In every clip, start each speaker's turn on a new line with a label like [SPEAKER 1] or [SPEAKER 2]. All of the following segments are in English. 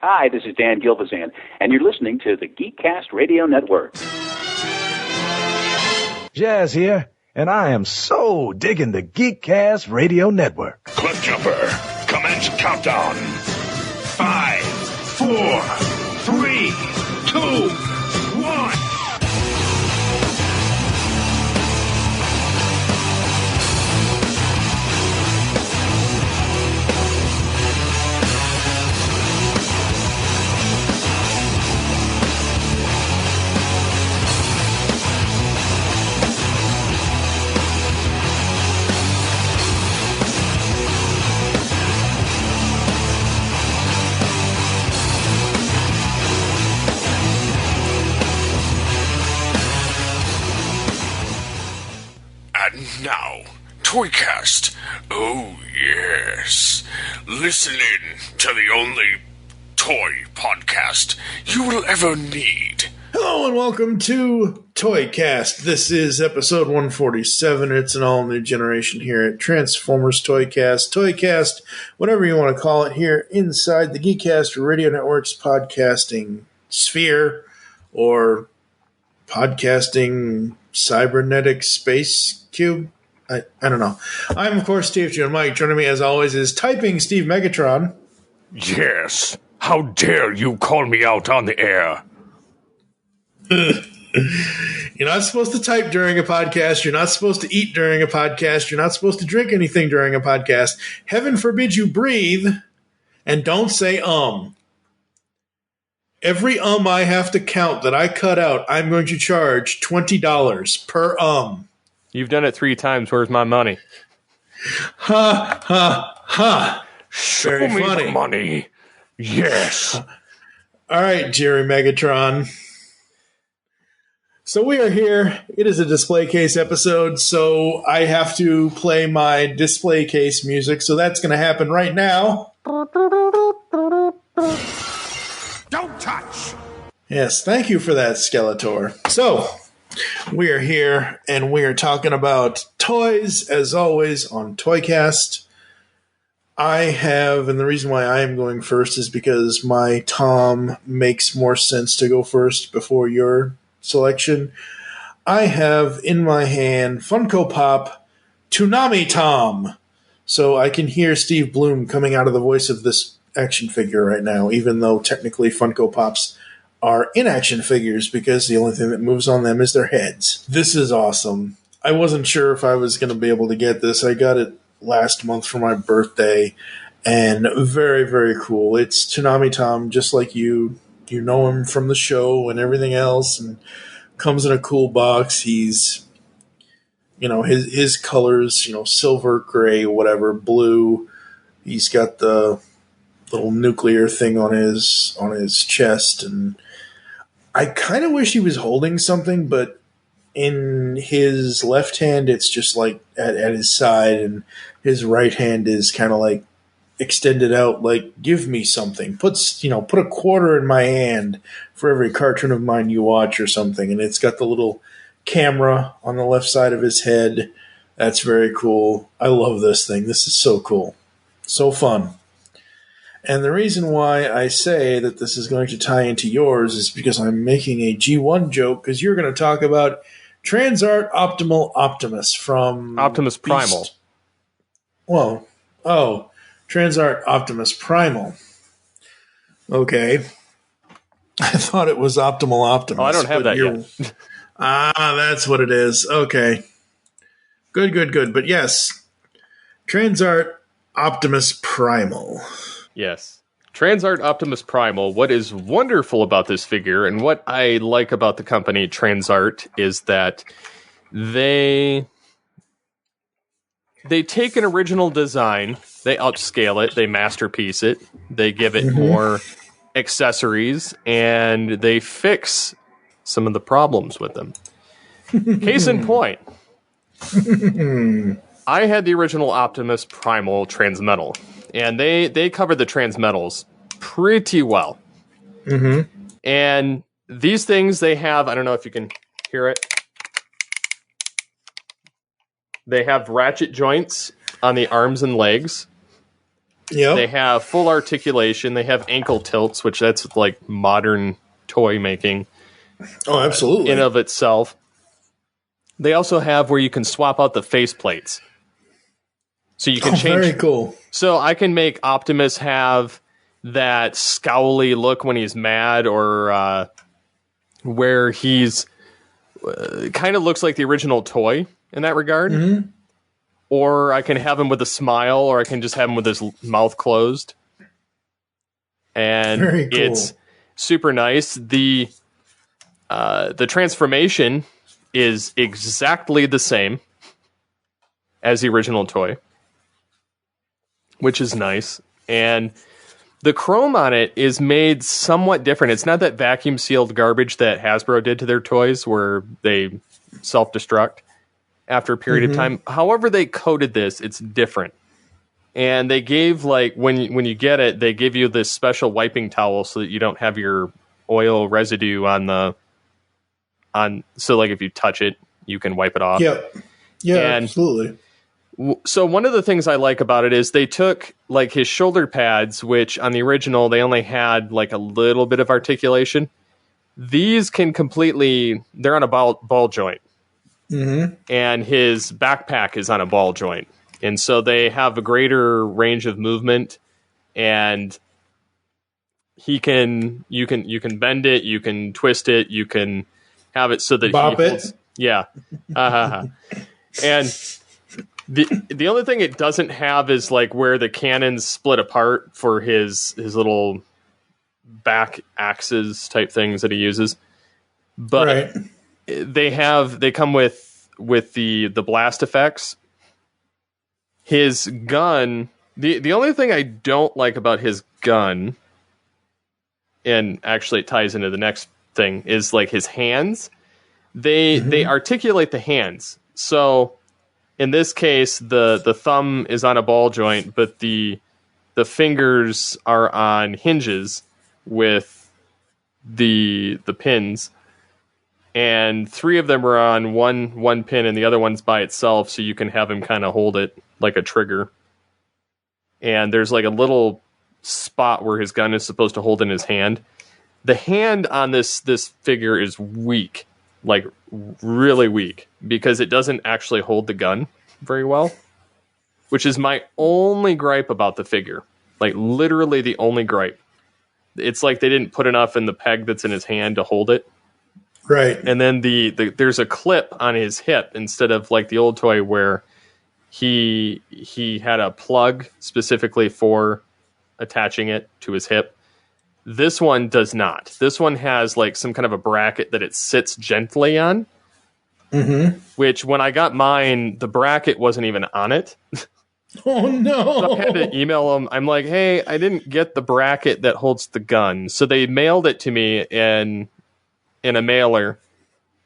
[SPEAKER 1] Hi, this is Dan Gilvazan, and you're listening to the Geekcast Radio Network.
[SPEAKER 2] Jazz here, and I am so digging the Geekcast Radio Network.
[SPEAKER 3] Cliffjumper, commence countdown. 5, 4, 3, 2, 1. Now, Toycast. Oh, yes. Listen in to the only toy podcast you will ever need.
[SPEAKER 4] Hello and welcome to Toycast. This is episode 147. It's an all-new generation here at Transformers Toycast. Toycast, whatever you want to call it, here inside the Geekcast Radio Network's podcasting sphere or podcasting cybernetic space cube. I don't know. I'm, of course, Steve G. and Mike. Joining me, as always, is Typing Steve Megatron.
[SPEAKER 3] Yes. How dare you call me out on the air?
[SPEAKER 4] You're not supposed to type during a podcast. You're not supposed to eat during a podcast. You're not supposed to drink anything during a podcast. Heaven forbid you breathe, and don't say Every I have to count that I cut out, I'm going to charge $20 per
[SPEAKER 5] You've done it 3 times. Where's my money?
[SPEAKER 4] Ha, ha, ha.
[SPEAKER 3] Show
[SPEAKER 4] Very
[SPEAKER 3] me
[SPEAKER 4] funny.
[SPEAKER 3] the money. Yes.
[SPEAKER 4] All right, Jerry Megatron. So we are here. It is a display case episode, so I have to play my display case music. So that's going to happen right now.
[SPEAKER 3] Don't touch.
[SPEAKER 4] Yes, thank you for that, Skeletor. So we are here, and we are talking about toys, as always, on Toycast. I have, and the reason why I am going first is because my Tom makes more sense to go first before your selection. I have in my hand Funko Pop Toonami Tom. So I can hear Steve Bloom coming out of the voice of this action figure right now, even though technically Funko Pops are in-action figures because the only thing that moves on them is their heads. This is awesome. I wasn't sure if I was going to be able to get this. I got it last month for my birthday, and very, very cool. It's Toonami Tom, just like you know him from the show and everything else, and comes in a cool box. He's, his colors, silver, gray, whatever, blue. He's got the little nuclear thing on his chest, and I kind of wish he was holding something, but in his left hand it's just like at his side, and his right hand is kind of like extended out, like give me something. Put a quarter in my hand for every cartoon of mine you watch or something. And it's got the little camera on the left side of his head. That's very cool. I love this thing. This is so cool, so fun. And the reason why I say that this is going to tie into yours is because I'm making a G1 joke, because you're going to talk about TransArt Optimus from
[SPEAKER 5] Optimus Primal.
[SPEAKER 4] Beast. TransArt Optimus Primal. Okay. I thought it was Optimal Optimus.
[SPEAKER 5] Oh, I don't have that yet.
[SPEAKER 4] That's what it is. Okay. Good. But yes, TransArt Optimus Primal.
[SPEAKER 5] Yes. TransArt Optimus Primal. What is wonderful about this figure, and what I like about the company TransArt, is that they take an original design, they upscale it, they masterpiece it, they give it more accessories, and they fix some of the problems with them. Case in point, I had the original Optimus Primal Transmetal, and they covered the Transmetals pretty well. Mm-hmm. And these things, they have, I don't know if you can hear it, they have ratchet joints on the arms and legs.
[SPEAKER 4] Yep.
[SPEAKER 5] They have full articulation. They have ankle tilts, which that's like modern toy making.
[SPEAKER 4] Oh, absolutely.
[SPEAKER 5] In of itself. They also have where you can swap out the face plates. So you can change.
[SPEAKER 4] Very cool.
[SPEAKER 5] So I can make Optimus have that scowly look when he's mad, or where he's kind of looks like the original toy in that regard.
[SPEAKER 4] Mm-hmm.
[SPEAKER 5] Or I can have him with a smile, or I can just have him with his mouth closed. And
[SPEAKER 4] Very cool.
[SPEAKER 5] It's super nice. The transformation is exactly the same as the original toy, which is nice. And the chrome on it is made somewhat different. It's not that vacuum sealed garbage that Hasbro did to their toys where they self-destruct after a period of time. However they coated this, it's different. And they gave, like, when you get it, they give you this special wiping towel so that you don't have your oil residue so like if you touch it, you can wipe it off.
[SPEAKER 4] Yep. Yeah, absolutely.
[SPEAKER 5] So one of the things I like about it is they took like his shoulder pads, which on the original, they only had like a little bit of articulation. These can they're on a ball joint. Mm-hmm. And his backpack is on a ball joint. And so they have a greater range of movement, and you can bend it, you can twist it, you can have it so that
[SPEAKER 4] Bop
[SPEAKER 5] he holds, yeah. And the only thing it doesn't have is like where the cannons split apart for his little back axes type things that he uses. But
[SPEAKER 4] right.
[SPEAKER 5] they come with the blast effects. His gun, the only thing I don't like about his gun, and actually it ties into the next thing, is like his hands. They articulate the hands. So in this case, the thumb is on a ball joint, but the fingers are on hinges with the pins. And 3 of them are on one pin, and the other one's by itself, so you can have him kind of hold it like a trigger. And there's like a little spot where his gun is supposed to hold in his hand. The hand on this figure is weak, like really weak, because it doesn't actually hold the gun very well, which is my only gripe about the figure. Like literally the only gripe. It's like they didn't put enough in the peg that's in his hand to hold it.
[SPEAKER 4] Right.
[SPEAKER 5] And then there's a clip on his hip instead of like the old toy where he had a plug specifically for attaching it to his hip. This one does not. This one has like some kind of a bracket that it sits gently on. Mm-hmm. Which when I got mine, the bracket wasn't even on it.
[SPEAKER 4] Oh no.
[SPEAKER 5] So I had to email them. I'm like, hey, I didn't get the bracket that holds the gun. So they mailed it to me in a mailer,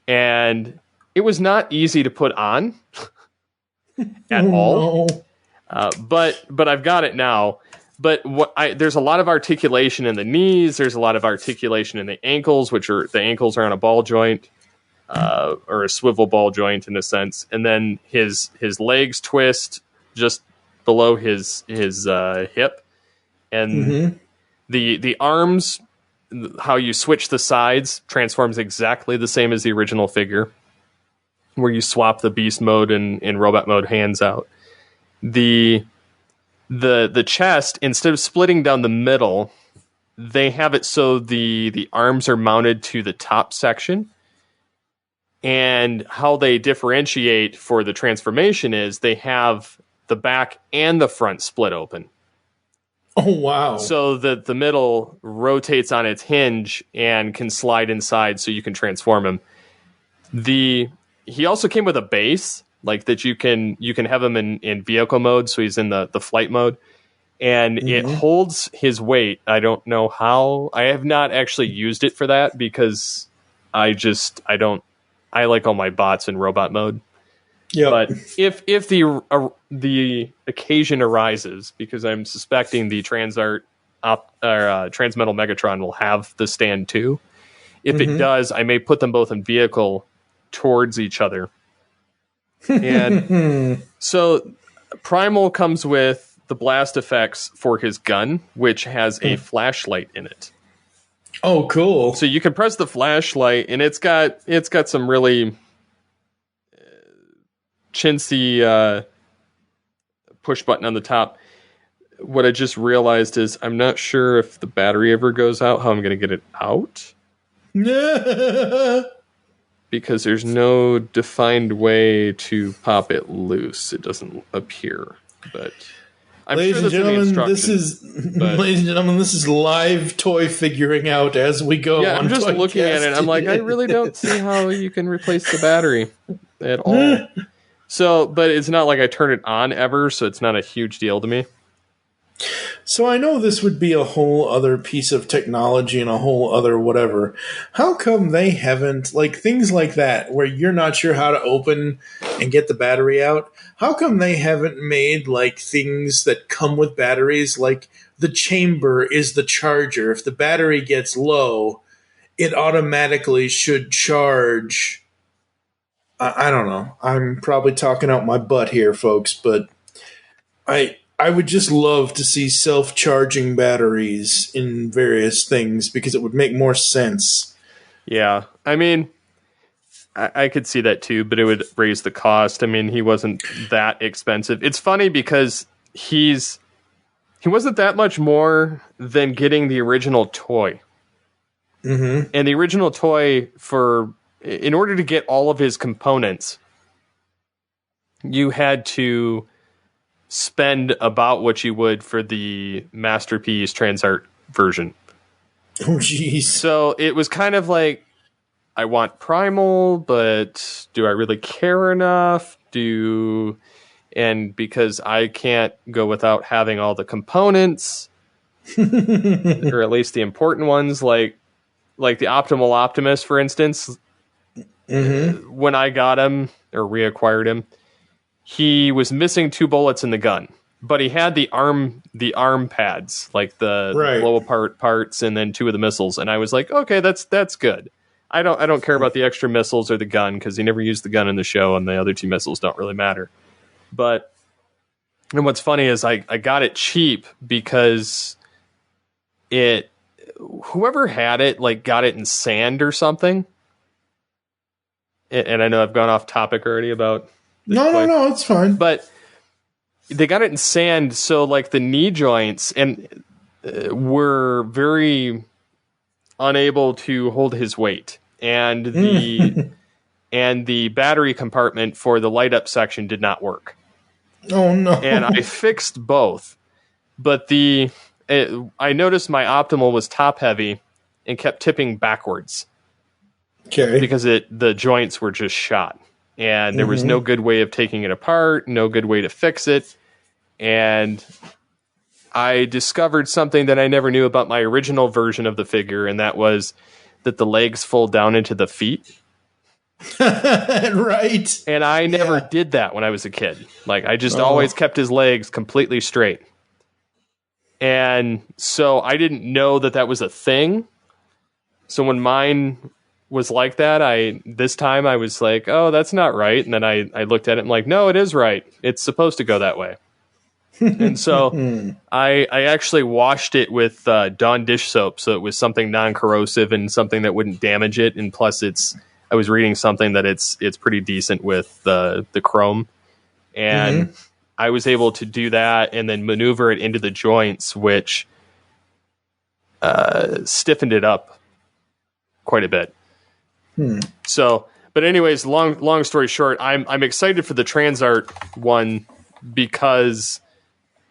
[SPEAKER 5] and it was not easy to put on at all. But I've got it now. But there's a lot of articulation in the knees. There's a lot of articulation in the ankles, the ankles are on a ball joint, or a swivel ball joint in a sense. And then his legs twist just below his hip, and the arms, how you switch the sides transforms exactly the same as the original figure, where you swap the beast mode and robot mode hands out. The chest, instead of splitting down the middle, they have it so the arms are mounted to the top section. And how they differentiate for the transformation is they have the back and the front split open.
[SPEAKER 4] Oh, wow.
[SPEAKER 5] So that the middle rotates on its hinge and can slide inside so you can transform him. He also came with a base, like that you can have him in vehicle mode, so he's in the flight mode. And it holds his weight. I don't know how. I have not actually used it for that because I like all my bots in robot mode.
[SPEAKER 4] Yeah.
[SPEAKER 5] But if the occasion arises, because I'm suspecting the TransArt Transmetal Megatron will have the stand too. If it does, I may put them both in vehicle towards each other. And so Primal comes with the blast effects for his gun, which has a flashlight in it.
[SPEAKER 4] Oh, cool.
[SPEAKER 5] So you can press the flashlight, and it's got some really chintzy push button on the top. What I just realized is I'm not sure if the battery ever goes out, how I'm going to get it out. Because there's no defined way to pop it loose. It doesn't appear. But I'm
[SPEAKER 4] ladies
[SPEAKER 5] sure
[SPEAKER 4] and gentlemen, ladies and gentlemen, this is live toy figuring out as we go.
[SPEAKER 5] Yeah, I'm just looking at it. I'm like, I really don't see how you can replace the battery at all. So, but it's not like I turn it on ever, so it's not a huge deal to me.
[SPEAKER 4] So I know this would be a whole other piece of technology and a whole other whatever. How come they haven't, like things like that, where you're not sure how to open and get the battery out? How come they haven't made like things that come with batteries, like the chamber is the charger. If the battery gets low, it automatically should charge. I don't know. I'm probably talking out my butt here, folks, but I would just love to see self-charging batteries in various things because it would make more sense.
[SPEAKER 5] Yeah, I mean, I could see that too, but it would raise the cost. I mean, he wasn't that expensive. It's funny because he wasn't that much more than getting the original toy. Mm-hmm. And the original toy, in order to get all of his components, you had to spend about what you would for the Masterpiece TransArt version.
[SPEAKER 4] Oh, jeez.
[SPEAKER 5] So it was kind of like, I want Primal, but do I really care enough? And because I can't go without having all the components, or at least the important ones, like the Optimal Optimus, for instance, when I got him, or reacquired him, he was missing 2 bullets in the gun, but he had the arm pads, like the blow apart parts, and then 2 of the missiles. And I was like, okay, that's good. I don't care about the extra missiles or the gun because he never used the gun in the show, and the other 2 missiles don't really matter. But and what's funny is I got it cheap because whoever had it like got it in sand or something. And I know I've gone off topic already about.
[SPEAKER 4] No, it's fine.
[SPEAKER 5] But they got it in sand, so like the knee joints were very unable to hold his weight, and the battery compartment for the light up section did not work.
[SPEAKER 4] Oh no!
[SPEAKER 5] And I fixed both, but I noticed my Optimal was top heavy and kept tipping backwards.
[SPEAKER 4] Okay.
[SPEAKER 5] Because the joints were just shot. And there was no good way of taking it apart, no good way to fix it. And I discovered something that I never knew about my original version of the figure, and that was that the legs fold down into the feet.
[SPEAKER 4] Right.
[SPEAKER 5] And I never did that when I was a kid. Like, I just always kept his legs completely straight. And so I didn't know that was a thing. So when mine was like that, this time I was like, oh, that's not right. And then I looked at it and like, no, it is right. It's supposed to go that way. And so I actually washed it with Dawn dish soap. So it was something non-corrosive and something that wouldn't damage it. And plus I was reading something that it's pretty decent with the chrome. And I was able to do that and then maneuver it into the joints, which stiffened it up quite a bit. So, but anyways, long story short, I'm excited for the TransArt one because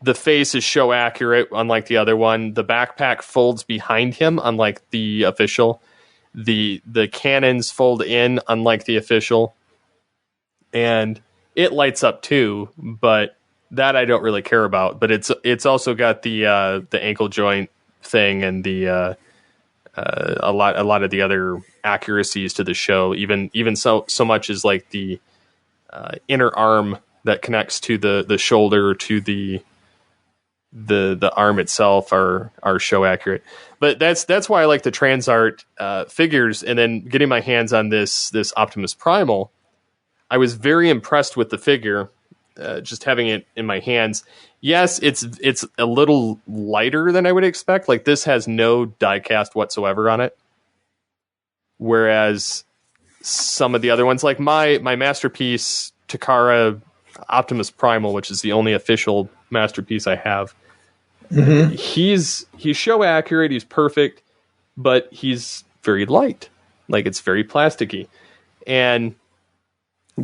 [SPEAKER 5] the face is show accurate, unlike the other one. The backpack folds behind him, unlike the official. The cannons fold in, unlike the official, and it lights up too. But that I don't really care about. But it's also got the ankle joint thing and the a lot of the other accuracies to the show, even so much as like the inner arm that connects to the shoulder to the arm itself are show accurate. But that's why I like the TransArt figures. And then getting my hands on this Optimus Primal, I was very impressed with the figure. just having it in my hands. Yes, it's a little lighter than I would expect. Like this has no die cast whatsoever on it, whereas some of the other ones, like my masterpiece Takara Optimus Primal, which is the only official masterpiece I have.
[SPEAKER 4] Mm-hmm.
[SPEAKER 5] He's show accurate, he's perfect, but he's very light. Like it's very plasticky. And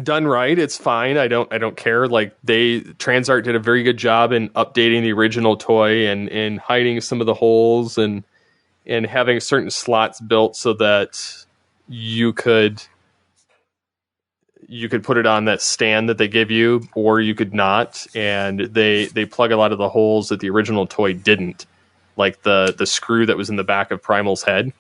[SPEAKER 5] done right, it's fine. I don't care. Like TransArt did a very good job in updating the original toy and hiding some of the holes and having certain slots built so that you could put it on that stand that they give you, or you could not. And they plug a lot of the holes that the original toy didn't, like the screw that was in the back of Primal's head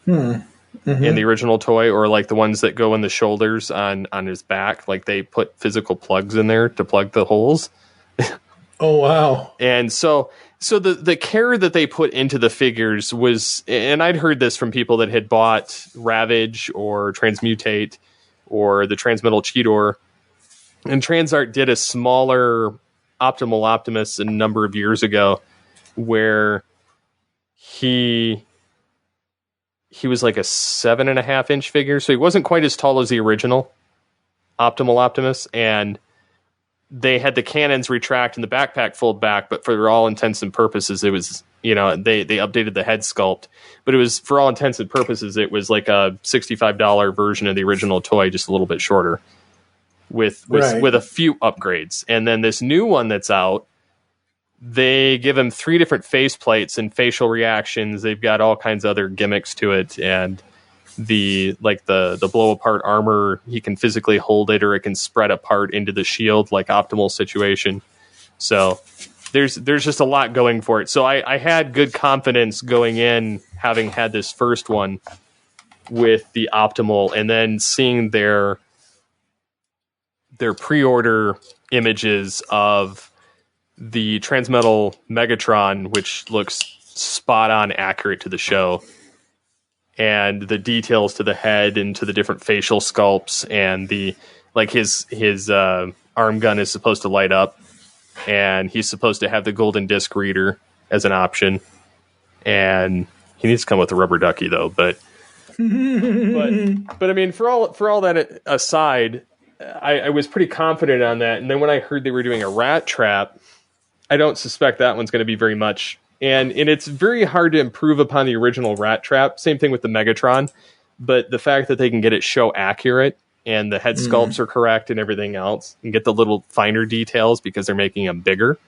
[SPEAKER 5] in the original toy, or like the ones that go in the shoulders on his back. Like they put physical plugs in there to plug the holes.
[SPEAKER 4] Oh, wow.
[SPEAKER 5] And so the care that they put into the figures was, and I'd heard this from people that had bought Ravage or Transmutate or the Transmetal Cheetor, and TransArt did a smaller Optimal Optimus a number of years ago where he was like a 7.5-inch figure, so he wasn't quite as tall as the original Optimal Optimus, and they had the cannons retract and the backpack fold back, but for all intents and purposes, it was, they updated the head sculpt, but it was, for all intents and purposes, it was like a $65 version of the original toy, just a little bit shorter with a few upgrades. And then this new one that's out, they give him 3 different face plates and facial reactions. They've got all kinds of other gimmicks to it. And the blow apart armor, he can physically hold it, or it can spread apart into the shield like optimal situation. So there's just a lot going for it. So I had good confidence going in, having had this first one with the optimal, and then seeing their pre-order images of the Transmetal Megatron, which looks spot on accurate to the show, and the details to the head and to the different facial sculpts, and his arm gun is supposed to light up, and he's supposed to have the golden disc reader as an option, and he needs to come with a rubber ducky though. But I mean, for all that aside, I was pretty confident on that. And then when I heard they were doing a rat trap, I don't suspect that one's going to be very much. And it's very hard to improve upon the original rat trap. Same thing with the Megatron. But the fact that they can get it show accurate and the head sculpts are correct and everything else, and get the little finer details because they're making them bigger,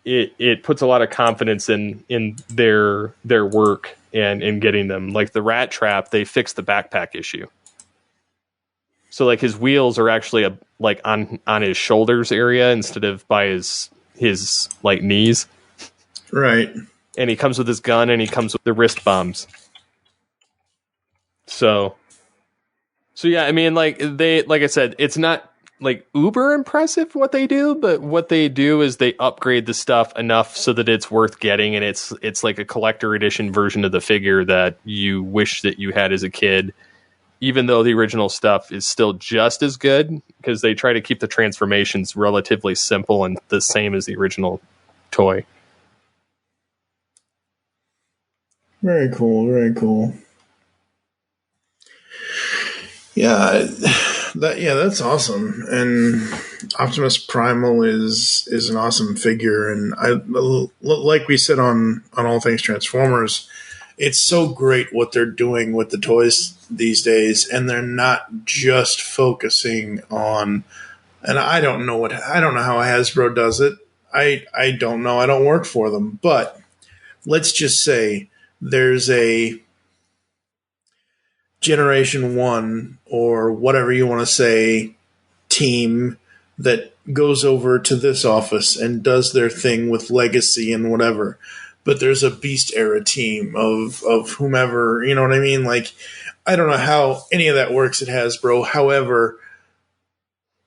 [SPEAKER 5] it puts a lot of confidence in their work and in getting them. Like the rat trap, they fixed the backpack issue. So like his wheels are actually on his shoulders area instead of by his like knees.
[SPEAKER 4] Right.
[SPEAKER 5] And he comes with his gun, and he comes with the wrist bombs. So yeah, I mean, like I said, it's not like uber impressive what they do, but what they do is they upgrade the stuff enough so that it's worth getting, and it's like a collector edition version of the figure that you wish that you had as a kid, even though the original stuff is still just as good, because they try to keep the transformations relatively simple and the same as the original toy.
[SPEAKER 4] Very cool. Very cool. Yeah, that's awesome. And Optimus Primal is an awesome figure, and like we said on All Things Transformers, it's so great what they're doing with the toys these days, and they're not just focusing on. And I don't know how Hasbro does it. I don't know. I don't work for them, but let's just say there's a Generation 1 or whatever you want to say team that goes over to this office and does their thing with Legacy and whatever. But there's a Beast Era team of whomever, you know what I mean? Like, I don't know how any of that works at Hasbro. However,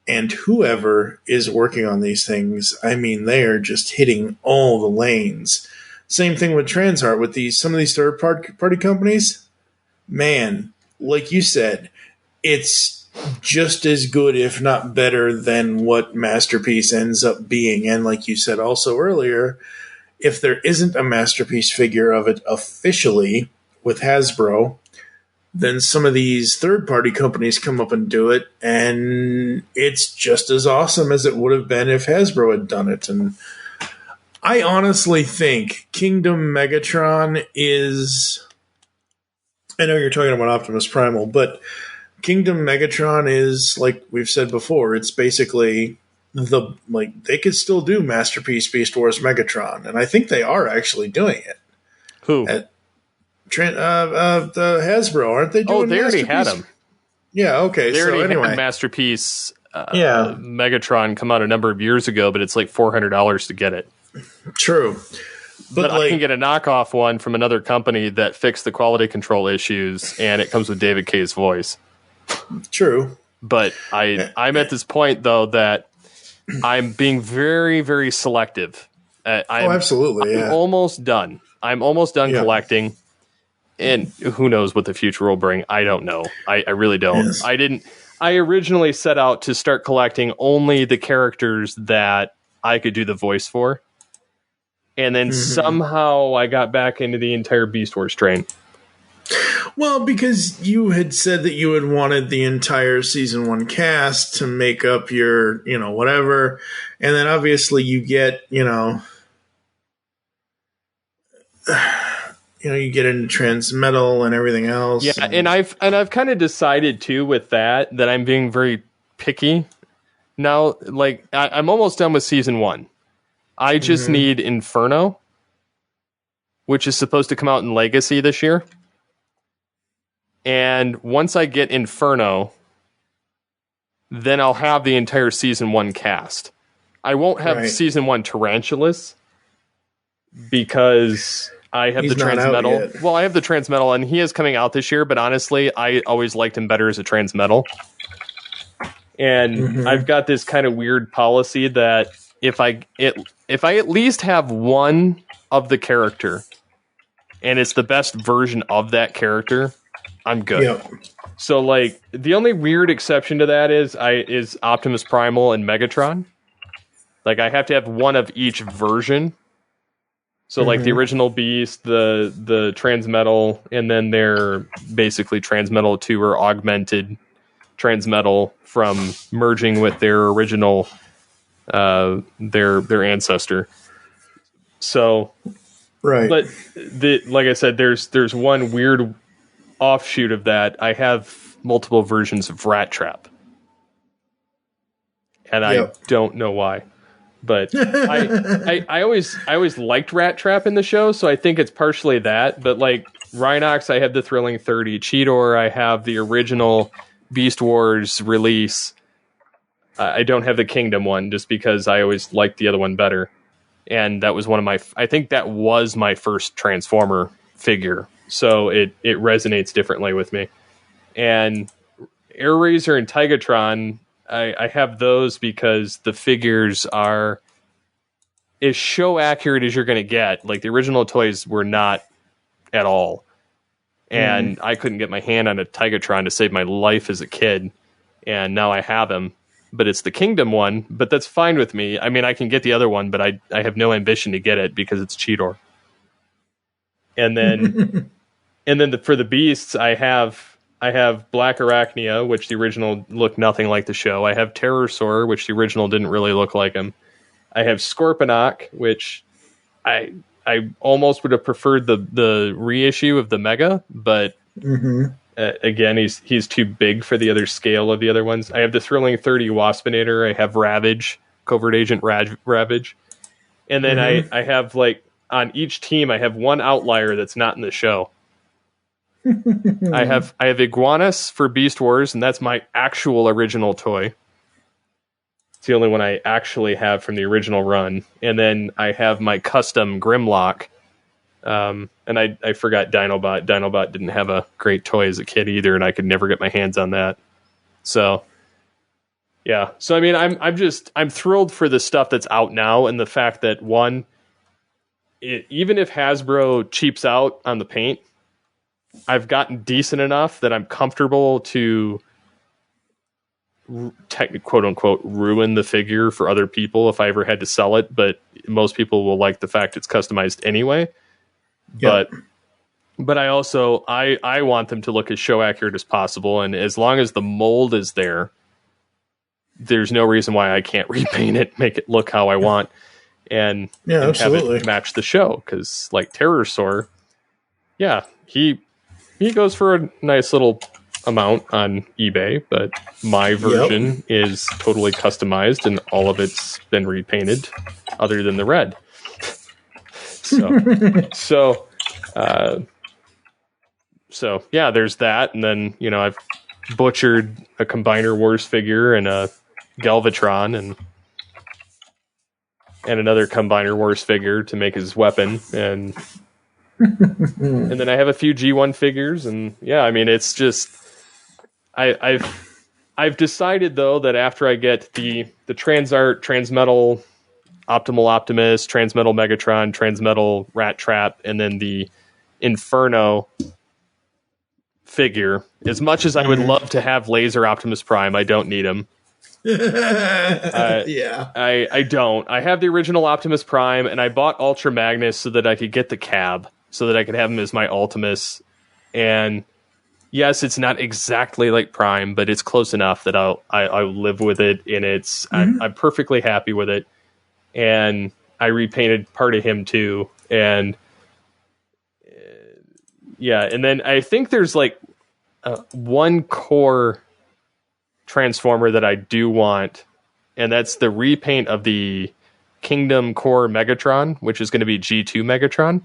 [SPEAKER 4] and whoever is working on these things, I mean, they are just hitting all the lanes. Same thing with TransArt with some of these third party companies. Man, like you said, it's just as good, if not better, than what Masterpiece ends up being. And like you said also earlier, if there isn't a Masterpiece figure of it officially with Hasbro, then some of these third-party companies come up and do it, and it's just as awesome as it would have been if Hasbro had done it. And I honestly think Kingdom Megatron is... I know you're talking about Optimus Primal, but Kingdom Megatron is, like we've said before, it's basically they could still do Masterpiece Beast Wars Megatron, and I think they are actually doing it.
[SPEAKER 5] Who?
[SPEAKER 4] The Hasbro, aren't they doing?
[SPEAKER 5] Oh, they already had them.
[SPEAKER 4] Yeah, okay.
[SPEAKER 5] They already
[SPEAKER 4] anyway,
[SPEAKER 5] had Masterpiece Megatron come out a number of years ago, but it's like $400 to get it.
[SPEAKER 4] True.
[SPEAKER 5] But I can get a knockoff one from another company that fixed the quality control issues, and it comes with David Kay's voice.
[SPEAKER 4] True.
[SPEAKER 5] But I'm at this point, though, that I'm being very, very selective.
[SPEAKER 4] Absolutely.
[SPEAKER 5] I'm almost done. I'm almost done collecting. And who knows what the future will bring? I don't know. I really don't.
[SPEAKER 4] Yes.
[SPEAKER 5] I originally set out to start collecting only the characters that I could do the voice for. And then somehow I got back into the entire Beast Wars train.
[SPEAKER 4] Well, because you had said that you had wanted the entire season 1 cast to make up your, whatever. And then obviously you get, you get into Transmetal and everything else.
[SPEAKER 5] Yeah, and I've kind of decided too with that I'm being very picky now. Like I'm almost done with season 1. I just need Inferno, which is supposed to come out in Legacy this year. And once I get Inferno, then I'll have the entire season 1 cast. I won't have season 1 Tarantulas because I have the Transmetal. Well, I have the Transmetal, and he is coming out this year, but honestly, I always liked him better as a Transmetal. And I've got this kind of weird policy that if I at least have one of the character, and it's the best version of that character, I'm good. Yep. So, like, the only weird exception to that is Optimus Primal and Megatron. Like, I have to have one of each version. So, like, the original Beast, the Transmetal, and then their basically Transmetal 2 or augmented Transmetal from merging with their original, their ancestor. So, right. But like I said, there's one weird offshoot of that. I have multiple versions of Rat Trap, and I don't know why. But I always liked Rat Trap in the show, so I think it's partially that. But like Rhinox, I have the Thrilling 30. Cheetor, I have the original Beast Wars release. I don't have the Kingdom one just because I always liked the other one better. And that was I think that was my first Transformer figure. So it resonates differently with me. And Air Razor and Tigatron, I have those because the figures are as show accurate as you're going to get. Like the original toys were not at all. And I couldn't get my hand on a Tigatron to save my life as a kid. And now I have him. But it's the Kingdom one, but that's fine with me. I mean, I can get the other one, but I have no ambition to get it because it's Cheetor. And then for the beasts, I have Black Arachnia, which the original looked nothing like the show. I have Terrorsaur, which the original didn't really look like him. I have Scorponok, which I almost would have preferred the reissue of the Mega, but again, he's too big for the other scale of the other ones. I have the Thrilling 30 Waspinator. I have Ravage, Covert Agent Ravage. And then I have, like, on each team, I have one outlier that's not in the show. I have Iguanus for Beast Wars, and that's my actual original toy. It's the only one I actually have from the original run. And then I have my custom Grimlock. And I forgot Dinobot. Dinobot didn't have a great toy as a kid either, and I could never get my hands on that. So, yeah. So, I mean, I'm thrilled for the stuff that's out now, and the fact that, one, even if Hasbro cheaps out on the paint, I've gotten decent enough that I'm comfortable to quote unquote ruin the figure for other people if I ever had to sell it, but most people will like the fact it's customized anyway.
[SPEAKER 4] Yep.
[SPEAKER 5] But I also I want them to look as show accurate as possible, and as long as the mold is there, there's no reason why I can't repaint it, make it look how I want, and have it match the show. Because like Terrorsaur, yeah, he goes for a nice little amount on eBay, but my version is totally customized, and all of it's been repainted, other than the red. So yeah, there's that, and then I've butchered a Combiner Wars figure and a Galvatron and another Combiner Wars figure to make his weapon, and then I have a few G1 figures, and yeah, I mean it's just I've decided though that after I get the TransArt Transmetal Optimal Optimus, Transmetal Megatron, Transmetal Rat Trap, and then the Inferno figure, as much as I would love to have Laser Optimus Prime, I don't need him. I don't. I have the original Optimus Prime, and I bought Ultra Magnus so that I could get the cab, so that I could have him as my Ultimus. And yes, it's not exactly like Prime, but it's close enough that I'll live with it, and I'm perfectly happy with it. And I repainted part of him too, and yeah, and then I think there's like one core Transformer that I do want, and that's the repaint of the Kingdom Core Megatron, which is going to be G2 Megatron.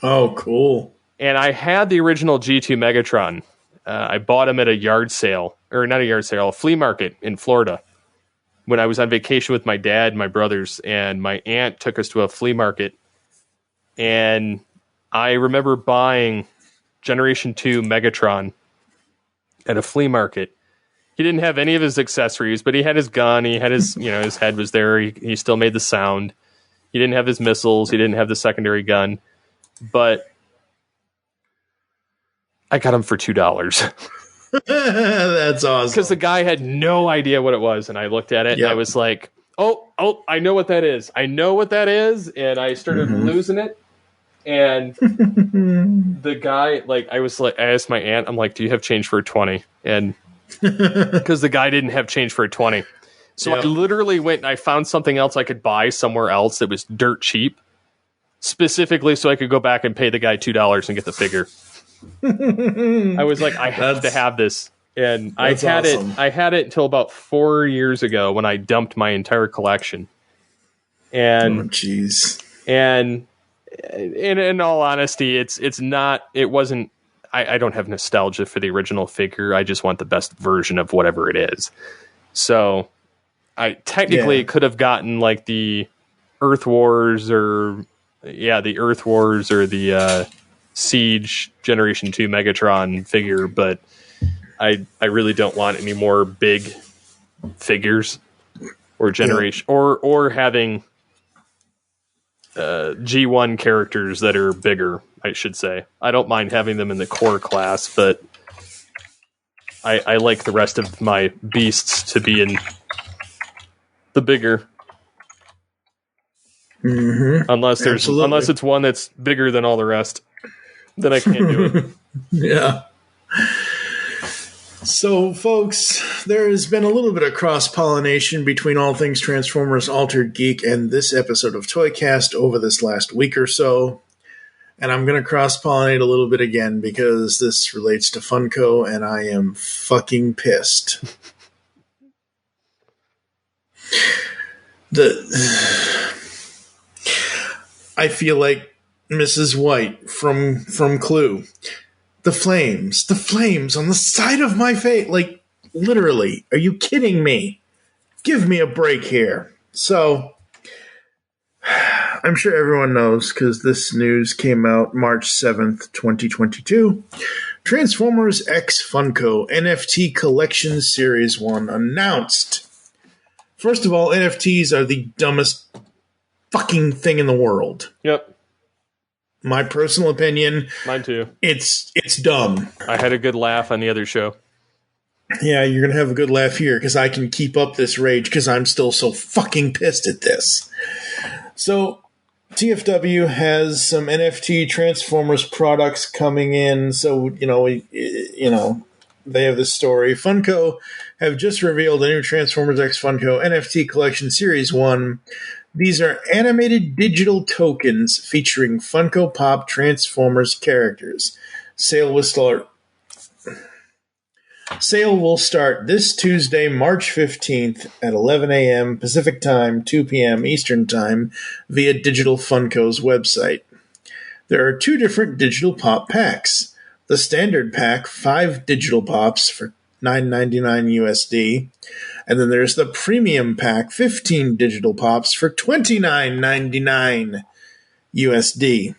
[SPEAKER 4] Oh, cool.
[SPEAKER 5] And I had the original G2 Megatron. I bought him at a yard sale, or not a yard sale, a flea market in Florida, when I was on vacation with my dad and my brothers, and my aunt took us to a flea market. And I remember buying Generation 2 Megatron at a flea market. He didn't have any of his accessories, but he had his gun. He had his, his head was there. He still made the sound. He didn't have his missiles. He didn't have the secondary gun. But I got him for $2.
[SPEAKER 4] That's awesome.
[SPEAKER 5] Because the guy had no idea what it was, and I looked at it, and I was like, oh, I know what that is. I know what that is, and I started losing it. And the guy, I asked my aunt, I'm like, do you have change for a 20? And because the guy didn't have change for a 20. So I literally went and I found something else I could buy somewhere else that was dirt cheap, specifically so I could go back and pay the guy $2 and get the figure. I was like, I have to have this. And I had it until about 4 years ago when I dumped my entire collection. And
[SPEAKER 4] jeez.
[SPEAKER 5] And in all honesty, I don't have nostalgia for the original figure. I just want the best version of whatever it is. So I technically could have gotten like the Earth Wars or the Siege Generation 2 Megatron figure, but I really don't want any more big figures or generation or having G1 characters that are bigger, I should say. I don't mind having them in the core class, but I like the rest of my beasts to be in the bigger. Unless it's one that's bigger than all the rest, then I can't do it.
[SPEAKER 4] Yeah. So, folks, there has been a little bit of cross-pollination between All Things Transformers Altered Geek and this episode of ToyCast over this last week or so. And I'm going to cross-pollinate a little bit again because this relates to Funko, and I am fucking pissed. I feel like Mrs. White from Clue. The flames on the side of my face. Like, literally, are you kidding me? Give me a break here. So, I'm sure everyone knows, because this news came out March 7th, 2022. Transformers X Funko NFT Collection Series 1 announced. First of all, NFTs are the dumbest fucking thing in the world.
[SPEAKER 5] Yep.
[SPEAKER 4] My personal opinion.
[SPEAKER 5] Mine too.
[SPEAKER 4] It's dumb.
[SPEAKER 5] I had a good laugh on the other show.
[SPEAKER 4] Yeah, you're going to have a good laugh here because I can keep up this rage because I'm still so fucking pissed at this. So, TFW has some NFT Transformers products coming in. So, they have this story. Funko have just revealed a new Transformers X Funko NFT Collection Series 1. These are animated digital tokens featuring Funko Pop Transformers characters. Sale will start this Tuesday, March 15th at 11 a.m. Pacific Time, 2 p.m. Eastern Time via Digital Funko's website. There are 2 different digital pop packs. The standard pack, 5 digital pops for $9.99 USD. And then there's the premium pack, 15 digital pops for $29.99 USD.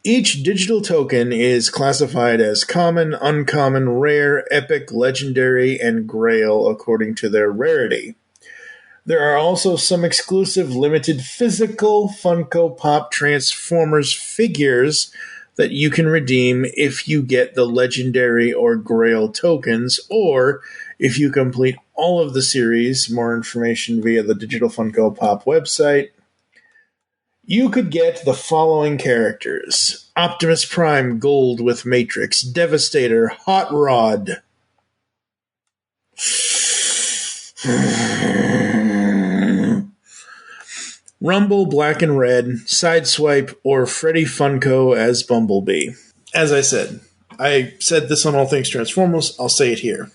[SPEAKER 4] Each digital token is classified as common, uncommon, rare, epic, legendary, and grail according to their rarity. There are also some exclusive limited physical Funko Pop Transformers figures that you can redeem if you get the legendary or grail tokens, or if you complete all of the series. More information via the Digital Funko Pop website. You could get the following characters: Optimus Prime Gold with Matrix, Devastator, Hot Rod, Rumble Black and Red, Sideswipe, or Freddy Funko as Bumblebee. As I said this on All Things Transformers, I'll say it here.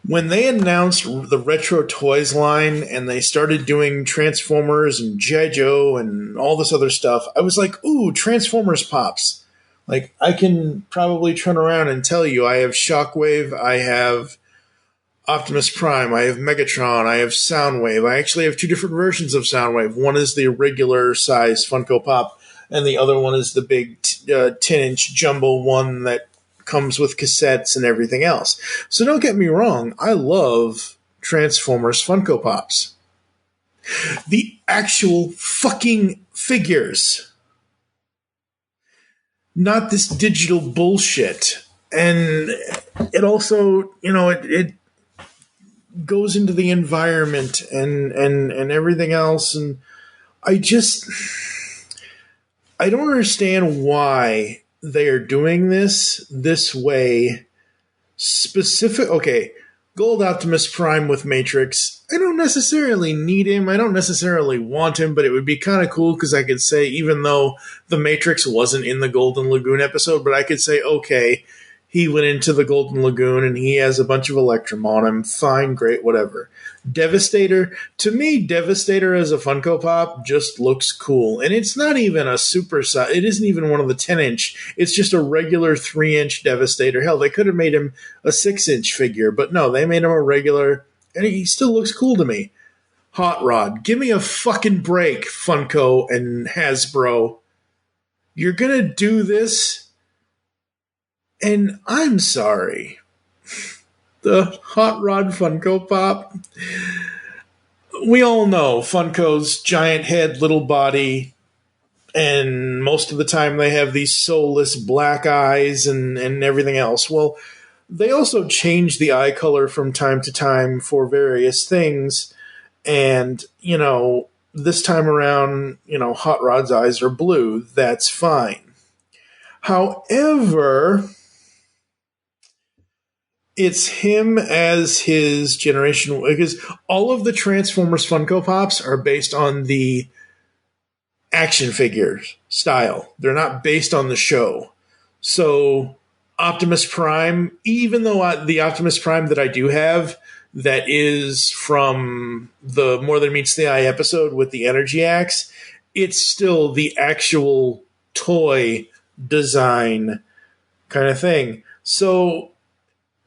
[SPEAKER 4] When they announced the Retro Toys line and they started doing Transformers and G.I. Joe and all this other stuff, I was like, ooh, Transformers pops. Like, I can probably turn around and tell you I have Shockwave, I have Optimus Prime, I have Megatron, I have Soundwave. I actually have 2 different versions of Soundwave. One is the regular size Funko Pop, and the other one is the big 10-inch jumbo one that comes with cassettes and everything else. So don't get me wrong, I love Transformers Funko Pops. The actual fucking figures. Not this digital bullshit. And it also, it goes into the environment and everything else. And I don't understand why they are doing this way. Okay, Gold Optimus Prime with Matrix. I don't necessarily need him. I don't necessarily want him, but it would be kind of cool because I could say, even though the Matrix wasn't in the Golden Lagoon episode, but I could say, okay, he went into the Golden Lagoon and he has a bunch of Electrum on him. Fine, great, whatever. Devastator. To me, Devastator as a Funko Pop just looks cool. And it's not even a super size. It isn't even one of the 10-inch. It's just a regular 3-inch Devastator. Hell, they could have made him a 6-inch figure. But no, they made him a regular. And he still looks cool to me. Hot Rod. Give me a fucking break, Funko and Hasbro. You're going to do this? And I'm sorry. The Hot Rod Funko Pop. We all know Funko's giant head, little body, and most of the time they have these soulless black eyes and everything else. Well, they also change the eye color from time to time for various things. And, this time around, Hot Rod's eyes are blue. That's fine. However, it's him as his generation, because all of the Transformers Funko Pops are based on the action figure style. They're not based on the show. So Optimus Prime, even though the Optimus Prime that I do have, that is from the More Than Meets the Eye episode with the Energy Axe, it's still the actual toy design kind of thing. So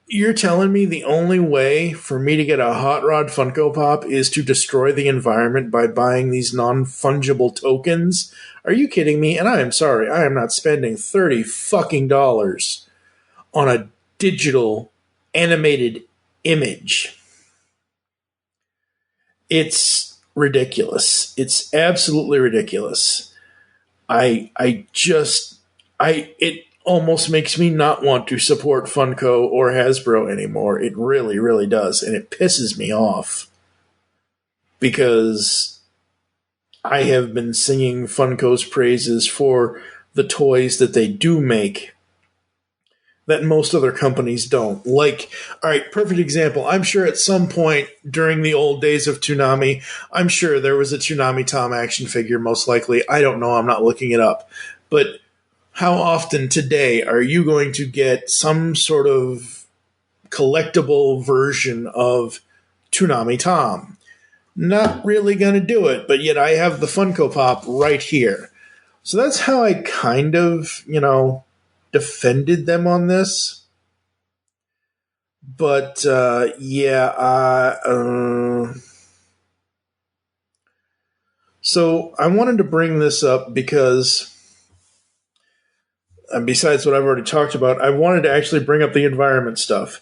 [SPEAKER 4] you're telling me the only way for me to get a Hot Rod Funko Pop is to destroy the environment by buying these non-fungible tokens? Are you kidding me? And I am sorry, I am not spending $30 fucking dollars on a digital animated image. It's ridiculous. It's absolutely ridiculous. It almost makes me not want to support Funko or Hasbro anymore. It really, really does. And it pisses me off. Because I have been singing Funko's praises for the toys that they do make that most other companies don't. Like, all right, perfect example. I'm sure at some point during the old days of Toonami, I'm sure there was a Toonami Tom action figure, most likely. I don't know. I'm not looking it up. But how often today are you going to get some sort of collectible version of Toonami Tom? Not really going to do it, but yet I have the Funko Pop right here. So that's how I kind of, defended them on this. But, so I wanted to bring this up because, besides what I've already talked about, I wanted to actually bring up the environment stuff.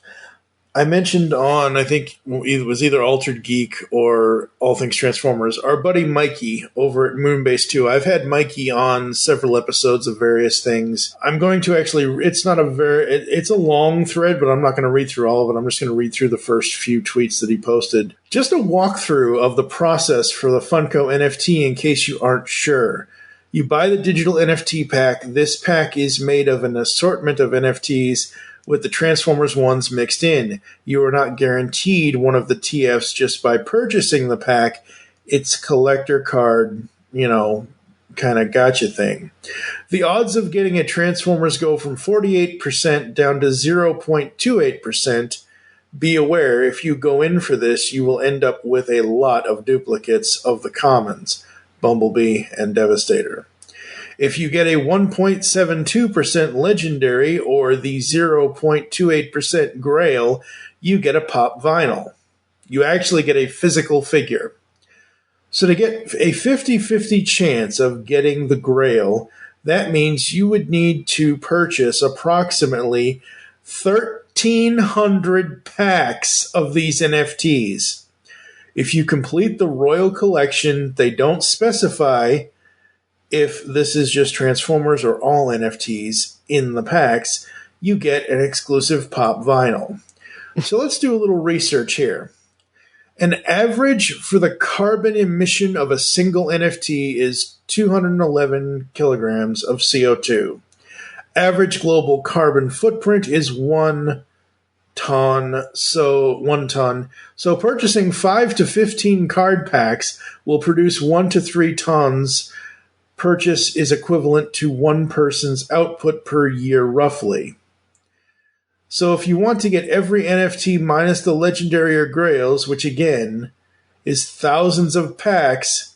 [SPEAKER 4] I mentioned on, I think it was either Altered Geek or All Things Transformers, our buddy Mikey over at Moonbase 2. I've had Mikey on several episodes of various things. I'm going to actually, it's a long thread, but I'm not going to read through all of it. I'm just going to read through the first few tweets that he posted. Just a walkthrough of the process for the Funko NFT in case you aren't sure. You buy the digital NFT pack. This pack is made of an assortment of NFTs with the Transformers ones mixed in. You are not guaranteed one of the TFs just by purchasing the pack. It's collector card, kind of gotcha thing. The odds of getting a Transformers go from 48% down to 0.28%. Be aware, if you go in for this, you will end up with a lot of duplicates of the commons, Bumblebee and Devastator. If you get a 1.72% legendary or the 0.28% grail, you get a pop vinyl. You actually get a physical figure. So to get a 50-50 chance of getting the grail, that means you would need to purchase approximately 1,300 packs of these NFTs. If you complete the Royal Collection, they don't specify if this is just Transformers or all NFTs in the packs, you get an exclusive pop vinyl. So let's do a little research here. An average for the carbon emission of a single NFT is 211 kilograms of CO2. Average global carbon footprint is 1 ton. So purchasing 5 to 15 card packs will produce 1 to 3 tons. Purchase is equivalent to one person's output per year, roughly. So if you want to get every NFT minus the legendary or grails, which again is thousands of packs,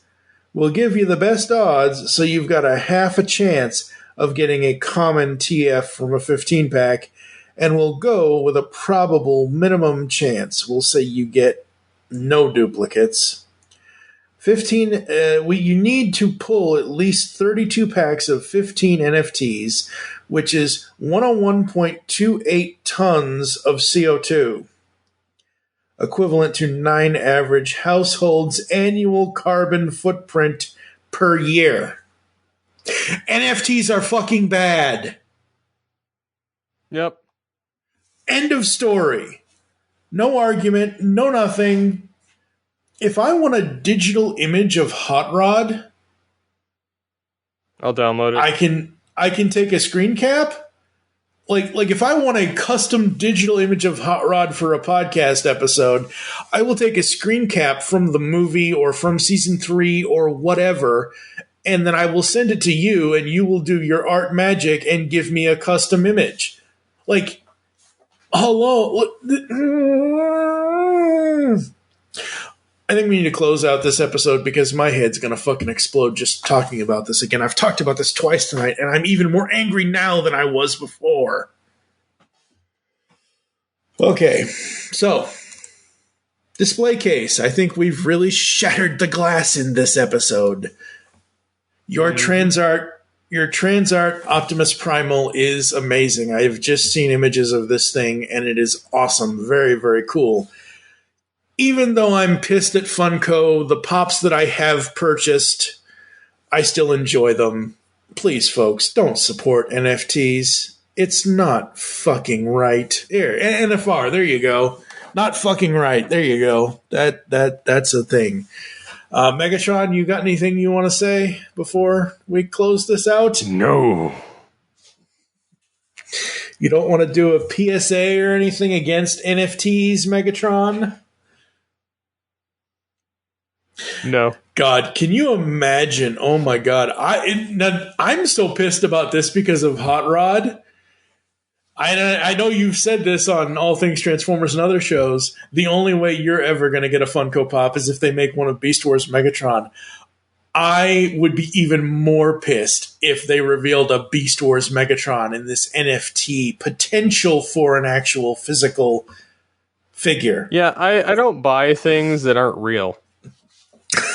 [SPEAKER 4] will give you the best odds, so you've got a half a chance of getting a common TF from a 15-pack, and we'll go with a probable minimum chance. We'll say you get no duplicates. You need to pull at least 32 packs of 15 NFTs, which is 101.28 tons of CO2, equivalent to 9 average households' annual carbon footprint per year. NFTs are fucking bad.
[SPEAKER 5] Yep.
[SPEAKER 4] End of story. No argument, no nothing. If I want a digital image of Hot Rod,
[SPEAKER 5] I'll download it.
[SPEAKER 4] I can take a screen cap. Like if I want a custom digital image of Hot Rod for a podcast episode, I will take a screen cap from the movie or from season 3 or whatever, and then I will send it to you, and you will do your art magic and give me a custom image. Like, hello. I think we need to close out this episode because my head's going to fucking explode just talking about this again. I've talked about this twice tonight, and I'm even more angry now than I was before. Okay, so display case. I think we've really shattered the glass in this episode. Your TransArt Optimus Primal is amazing. I have just seen images of this thing, and it is awesome. Very, very cool. Even though I'm pissed at Funko, the pops that I have purchased, I still enjoy them. Please, folks, don't support NFTs. It's not fucking right. Here, NFR, there you go. Not fucking right. There you go. That's a thing. Megatron, you got anything you want to say before we close this out?
[SPEAKER 3] No.
[SPEAKER 4] You don't want to do a PSA or anything against NFTs, Megatron?
[SPEAKER 5] No.
[SPEAKER 4] God, can you imagine? Oh my God. I'm so pissed about this because of Hot Rod. I know you've said this on All Things Transformers and other shows. The only way you're ever going to get a Funko Pop is if they make one of Beast Wars Megatron. I would be even more pissed if they revealed a Beast Wars Megatron in this NFT potential for an actual physical figure.
[SPEAKER 5] Yeah, I don't buy things that aren't real.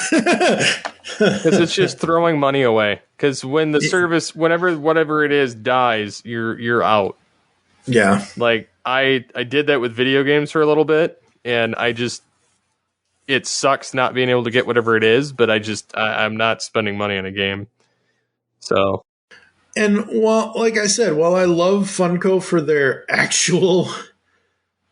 [SPEAKER 5] Because it's just throwing money away. Because when the service, whatever it is, dies, you're out.
[SPEAKER 4] Yeah.
[SPEAKER 5] Like, I did that with video games for a little bit, and it sucks not being able to get whatever it is, but I'm not spending money on a game. So.
[SPEAKER 4] And like I said, while I love Funko for their actual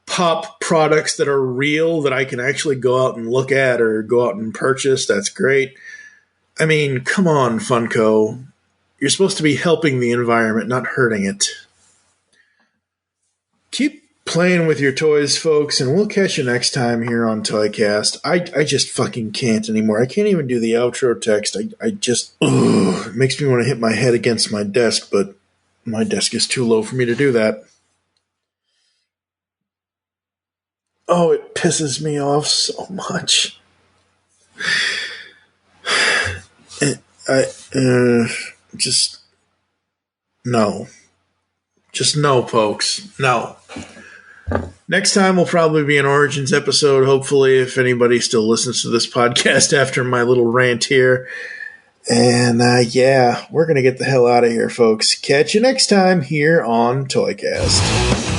[SPEAKER 4] pop products that are real, that I can actually go out and look at or go out and purchase, that's great. I mean, come on, Funko. You're supposed to be helping the environment, not hurting it. Keep playing with your toys, folks, and we'll catch you next time here on ToyCast. I just fucking can't anymore. I can't even do the outro text. I just, it makes me want to hit my head against my desk, but my desk is too low for me to do that. Oh, it pisses me off so much. Just no. Just no, folks. No. Next time will probably be an Origins episode, hopefully, if anybody still listens to this podcast after my little rant here. And, yeah, we're going to get the hell out of here, folks. Catch you next time here on ToyCast.